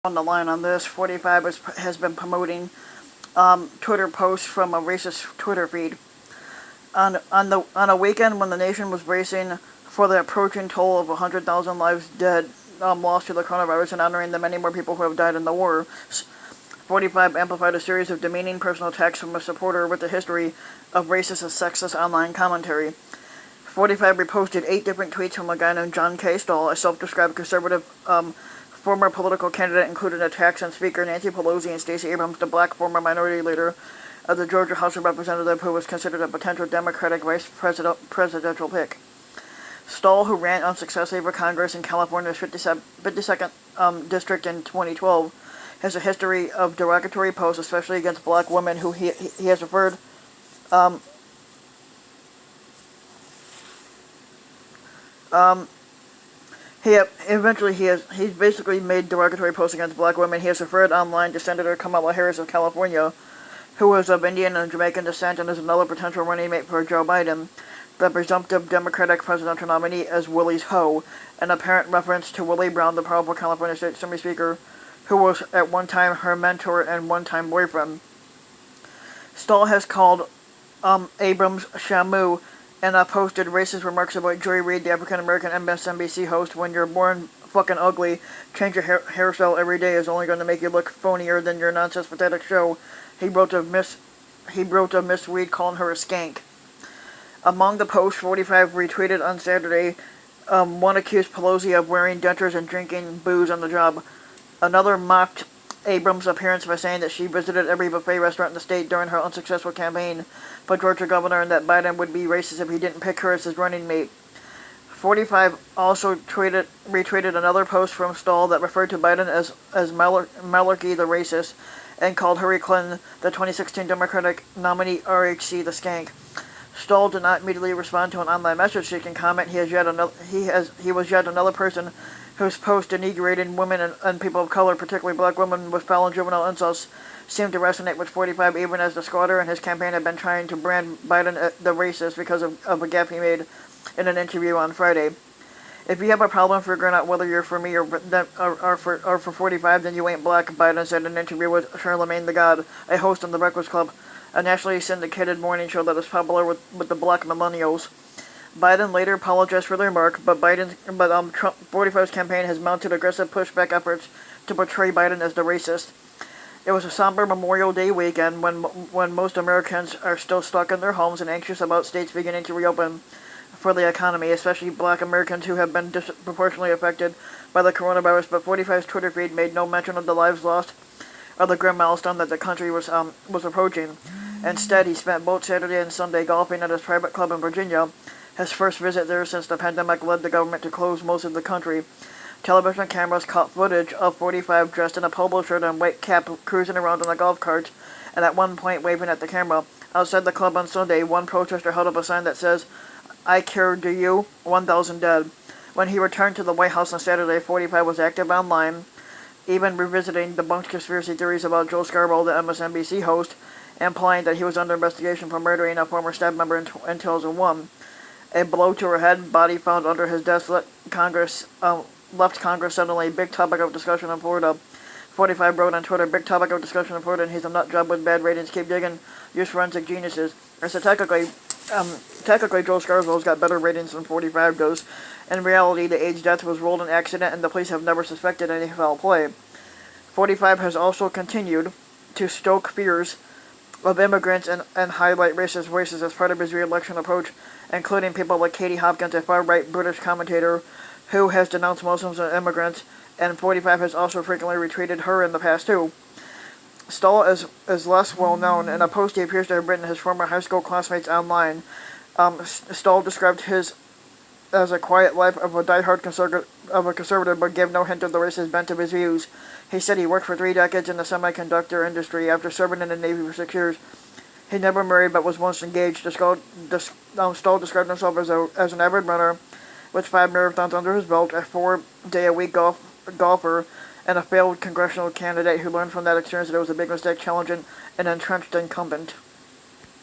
On the line on this. 45 has been promoting Twitter posts from a racist Twitter feed. On a weekend when the nation was bracing for the approaching toll of 100,000 lives dead lost to the coronavirus and honoring the many more people who have died in the war, 45 amplified a series of demeaning personal attacks from a supporter with a history of racist and sexist online commentary. 45 reposted 8 different tweets from a guy named John K. Stahl, a self-described conservative former political candidate, including attacks on Speaker Nancy Pelosi and Stacey Abrams, the black former minority leader of the Georgia House of Representatives, who was considered a potential Democratic vice presidential pick. Stahl, who ran unsuccessfully for Congress in California's 52nd district in 2012, has a history of derogatory posts, especially against black women, who he has referred he's basically made derogatory posts against black women. He has referred online to Senator Kamala Harris of California, who is of Indian and Jamaican descent and is another potential running mate for Joe Biden, the presumptive Democratic presidential nominee, as Willie's hoe, an apparent reference to Willie Brown, the powerful California State Assembly Speaker, who was at one time her mentor and one-time boyfriend. Stahl has called Abrams Shamu and posted racist remarks about Joy Reid, the African-American MSNBC host. When you're born fucking ugly, change your hairstyle every day is only going to make you look phonier than your nonsense pathetic show. He wrote of Miss Reid, calling her a skank. Among the posts 45 retweeted on Saturday, one accused Pelosi of wearing dentures and drinking booze on the job. Another mocked Abrams' appearance by saying that she visited every buffet restaurant in the state during her unsuccessful campaign for Georgia governor and that Biden would be racist if he didn't pick her as his running mate. 45 also retweeted another post from Stahl that referred to Biden as Malarkey the racist and called Hillary Clinton, the 2016 Democratic nominee, RHC the skank. Stahl did not immediately respond to an online message seeking comment. He was yet another person whose post denigrating women and people of color, particularly black women, with foul and juvenile insults seemed to resonate with 45, even as the squatter and his campaign had been trying to brand Biden the racist because of a gaffe he made in an interview on Friday. If you have a problem figuring out whether you're for me or for 45, then you ain't black, Biden said in an interview with Charlamagne tha God, a host on The Breakfast Club, a nationally syndicated morning show that is popular with the black millennials. Biden later apologized for the remark, but Trump 45's campaign has mounted aggressive pushback efforts to portray Biden as the racist. It was a somber Memorial Day weekend when most Americans are still stuck in their homes and anxious about states beginning to reopen for the economy, especially black Americans who have been disproportionately affected by the coronavirus. But 45's Twitter feed made no mention of the lives lost or the grim milestone that the country was approaching. Instead, he spent both Saturday and Sunday golfing at his private club in Virginia, his first visit there since the pandemic led the government to close most of the country. Television cameras caught footage of 45 dressed in a polo shirt and white cap cruising around on a golf cart and at one point waving at the camera. Outside the club on Sunday, one protester held up a sign that says, "I care, do you? 1,000 dead." When he returned to the White House on Saturday, 45 was active online, even revisiting debunked conspiracy theories about Joe Scarborough, the MSNBC host, implying that he was under investigation for murdering a former staff member in 2001. A blow to her head, body found under his desk, left Congress suddenly. Big topic of discussion in Florida. 45 wrote on Twitter, "Big topic of discussion in Florida, and he's a nut job with bad ratings. Keep digging. Use forensic geniuses." And so technically, Joe Scarsell's got better ratings than 45 does. In reality, the aged death was ruled an accident, and the police have never suspected any foul play. 45 has also continued to stoke fears of immigrants and highlight racist voices as part of his re-election approach, including people like Katie Hopkins, a far-right British commentator who has denounced Muslims and immigrants, and 45 has also frequently retweeted her in the past too. Stahl is less well known. In a post he appears to have written his former high school classmates online. Stahl described his as a quiet life of a diehard conservative, but gave no hint of the racist bent of his views. He said he worked for 3 decades in the semiconductor industry after serving in the Navy for 6 years. He never married but was once engaged. Stahl described himself as an avid runner with 5 marathons under his belt, a 4-day-a-week golfer, and a failed congressional candidate who learned from that experience that it was a big mistake challenging an entrenched incumbent.